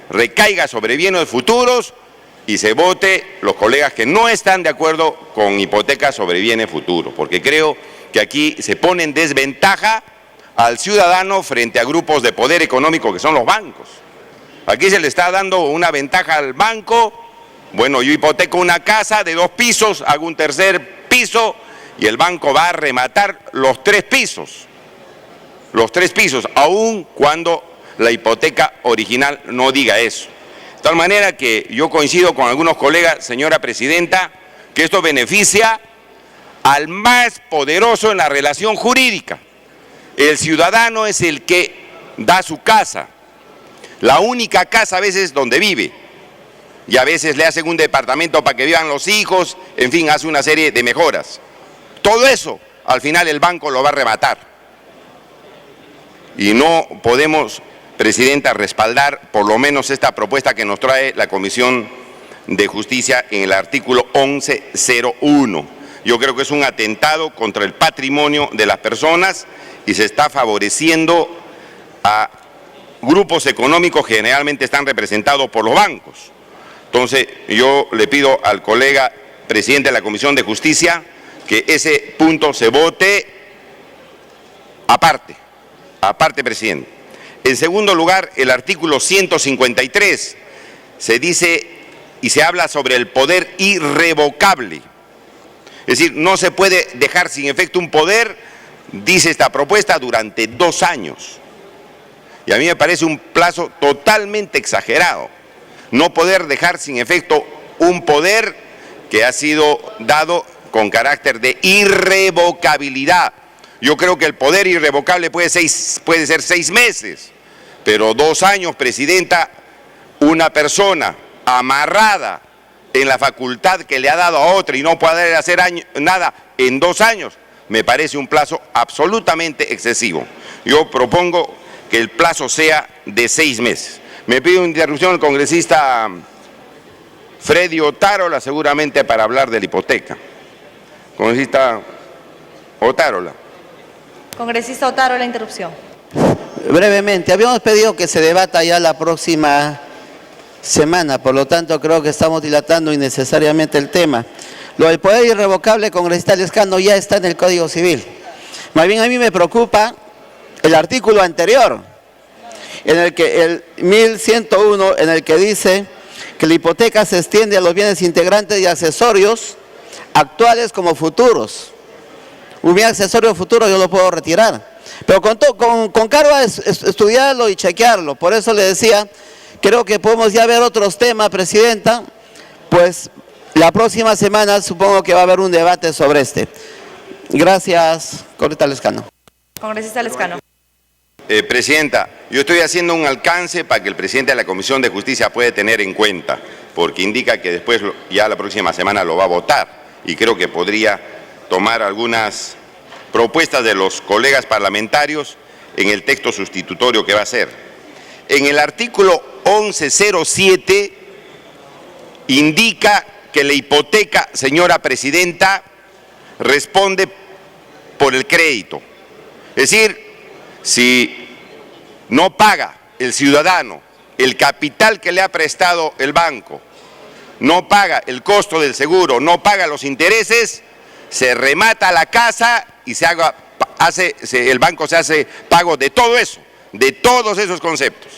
recaiga sobre bienes futuros y se vote los colegas que no están de acuerdo con hipotecas sobre bienes futuros, porque creo que aquí se pone en desventaja al ciudadano frente a grupos de poder económico que son los bancos. Aquí se le está dando una ventaja al banco. Bueno, yo hipoteco una casa de 2 pisos, hago un tercer piso y el banco va a rematar los 3 pisos. Los 3 pisos, aun cuando la hipoteca original no diga eso. De tal manera que yo coincido con algunos colegas, señora presidenta, que esto beneficia al más poderoso en la relación jurídica. El ciudadano es el que da su casa, la única casa a veces donde vive, y a veces le hacen un departamento para que vivan los hijos, en fin, hace una serie de mejoras. Todo eso, al final el banco lo va a arrebatar. Y no podemos, Presidenta, respaldar por lo menos esta propuesta que nos trae la Comisión de Justicia en el artículo 1101. Yo creo que es un atentado contra el patrimonio de las personas y se está favoreciendo a grupos económicos que generalmente están representados por los bancos. Entonces, yo le pido al colega presidente de la Comisión de Justicia que ese punto se vote aparte, presidente. En segundo lugar, el artículo 153 se dice y se habla sobre el poder irrevocable. Es decir, no se puede dejar sin efecto un poder, dice esta propuesta, durante 2 años. Y a mí me parece un plazo totalmente exagerado. No poder dejar sin efecto un poder que ha sido dado con carácter de irrevocabilidad. Yo creo que el poder irrevocable puede ser 6 meses, pero 2 años, Presidenta, una persona amarrada en la facultad que le ha dado a otra y no poder hacer nada en 2 años, me parece un plazo absolutamente excesivo. Yo propongo que el plazo sea de 6 meses. Me pide una interrupción el congresista Freddy Otárola, seguramente para hablar de la hipoteca. Congresista Otárola. Congresista Otárola, interrupción. Brevemente, habíamos pedido que se debata ya la próxima semana, por lo tanto creo que estamos dilatando innecesariamente el tema. Lo del poder irrevocable, congresista Lescano, ya está en el Código Civil. Más bien a mí me preocupa el artículo anterior, en el que el 1101, en el que dice que la hipoteca se extiende a los bienes integrantes y accesorios actuales como futuros. Un bien accesorio futuro yo lo puedo retirar, pero con cargo a estudiarlo y chequearlo. Por eso le decía, creo que podemos ya ver otros temas, Presidenta, pues la próxima semana supongo que va a haber un debate sobre este. Gracias, congresista Lescano. Congresista Lescano. Presidenta, yo estoy haciendo un alcance para que el presidente de la Comisión de Justicia pueda tener en cuenta, porque indica que después ya la próxima semana lo va a votar y creo que podría tomar algunas propuestas de los colegas parlamentarios en el texto sustitutorio que va a hacer. En el artículo 1107 indica que la hipoteca, señora Presidenta, responde por el crédito. Es decir, si no paga el ciudadano el capital que le ha prestado el banco, no paga el costo del seguro, no paga los intereses, se remata la casa y el banco se hace pago de todo eso, de todos esos conceptos,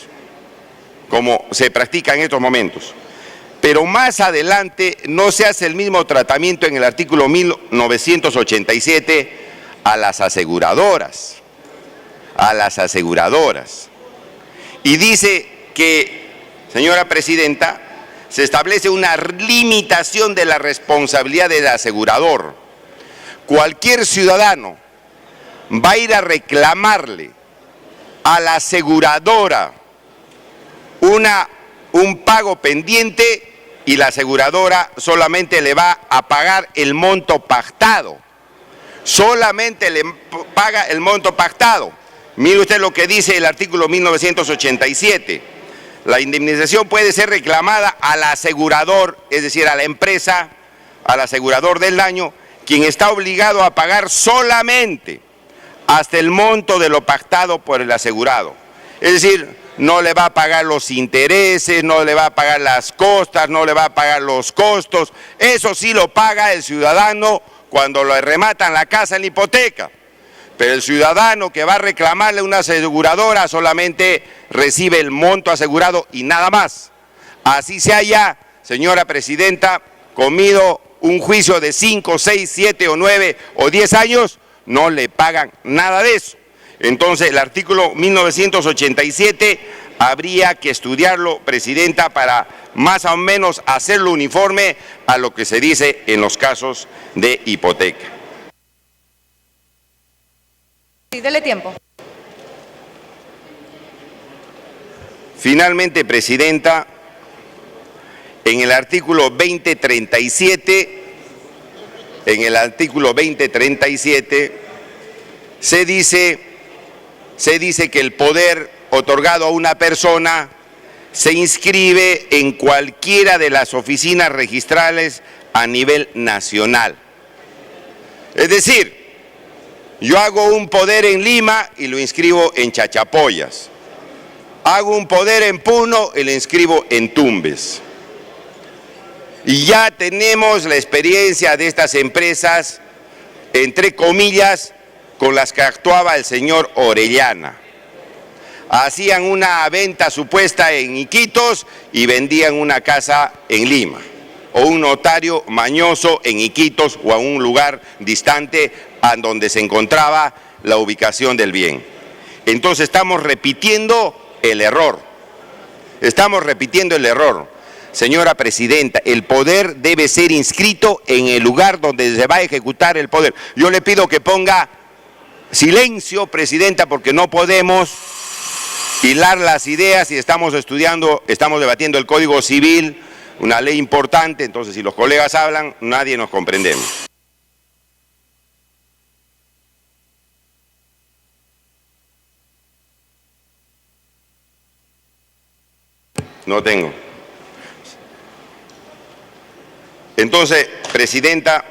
como se practica en estos momentos. Pero más adelante no se hace el mismo tratamiento en el artículo 1987 a las aseguradoras. Y dice que, señora Presidenta, se establece una limitación de la responsabilidad del asegurador. Cualquier ciudadano va a ir a reclamarle a la aseguradora un pago pendiente y la aseguradora solamente le va a pagar el monto pactado. Solamente le paga el monto pactado. Mire usted lo que dice el artículo 1987. La indemnización puede ser reclamada al asegurador, es decir, a la empresa, al asegurador del daño, quien está obligado a pagar solamente hasta el monto de lo pactado por el asegurado. Es decir, no le va a pagar los intereses, no le va a pagar las costas, no le va a pagar los costos. Eso sí lo paga el ciudadano cuando le rematan la casa en la hipoteca. Pero el ciudadano que va a reclamarle a una aseguradora solamente recibe el monto asegurado y nada más. Así se haya, señora Presidenta, comido un juicio de 5, 6, 7 o 9 o 10 años, no le pagan nada de eso. Entonces el artículo 1987 habría que estudiarlo, Presidenta, para más o menos hacerlo uniforme a lo que se dice en los casos de hipoteca. Sí, dele tiempo. Finalmente, Presidenta, en el artículo 2037, se dice que el poder otorgado a una persona se inscribe en cualquiera de las oficinas registrales a nivel nacional. Es decir, yo hago un poder en Lima y lo inscribo en Chachapoyas. Hago un poder en Puno y lo inscribo en Tumbes. Y ya tenemos la experiencia de estas empresas, entre comillas, con las que actuaba el señor Orellana. Hacían una venta supuesta en Iquitos y vendían una casa en Lima, o un notario mañoso en Iquitos o a un lugar distante a donde se encontraba la ubicación del bien. Entonces estamos repitiendo el error. Señora Presidenta, el poder debe ser inscrito en el lugar donde se va a ejecutar el poder. Yo le pido que ponga silencio, Presidenta, porque no podemos hilar las ideas y estamos debatiendo el Código Civil, una ley importante, entonces si los colegas hablan, nadie nos comprendemos. No tengo. Entonces, Presidenta,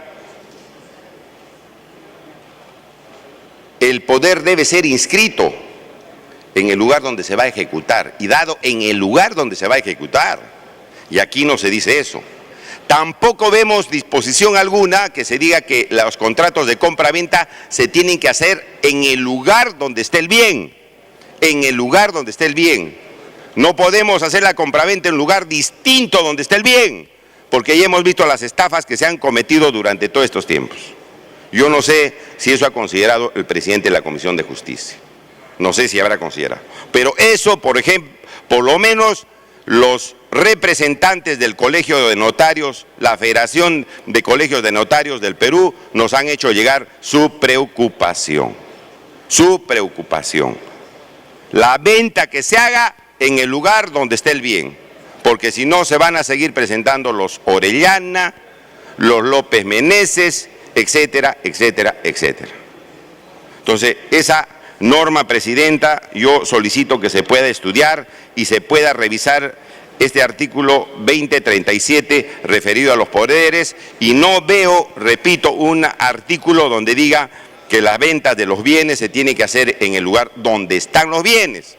el poder debe ser inscrito en el lugar donde se va a ejecutar y dado en el lugar donde se va a ejecutar. Y aquí no se dice eso. Tampoco vemos disposición alguna que se diga que los contratos de compra-venta se tienen que hacer en el lugar donde esté el bien. En el lugar donde esté el bien. No podemos hacer la compraventa en un lugar distinto donde esté el bien, porque ya hemos visto las estafas que se han cometido durante todos estos tiempos. Yo no sé si eso ha considerado el presidente de la Comisión de Justicia. No sé si habrá considerado. Pero eso, por ejemplo, por lo menos los representantes del Colegio de Notarios, la Federación de Colegios de Notarios del Perú, nos han hecho llegar su preocupación. Su preocupación. La venta que se haga en el lugar donde esté el bien, porque si no se van a seguir presentando los Orellana, los López Meneses, etcétera, etcétera, etcétera. Entonces, esa norma, Presidenta, yo solicito que se pueda estudiar y se pueda revisar este artículo 2037 referido a los poderes, y no veo, repito, un artículo donde diga que las ventas de los bienes se tiene que hacer en el lugar donde están los bienes.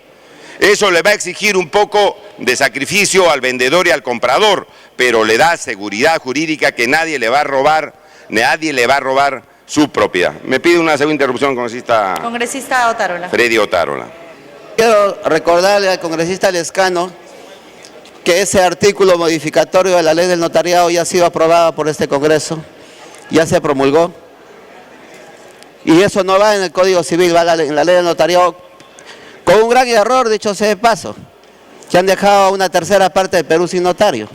Eso le va a exigir un poco de sacrificio al vendedor y al comprador, pero le da seguridad jurídica que nadie le va a robar su propiedad. Me pide una segunda interrupción, Congresista Otárola. Freddy Otárola. Quiero recordarle al congresista Lescano que ese artículo modificatorio de la ley del notariado ya ha sido aprobado por este Congreso, ya se promulgó, y eso no va en el Código Civil, va en la ley del notariado, con un gran error, dicho sea de paso, que han dejado a una tercera parte del Perú sin notario.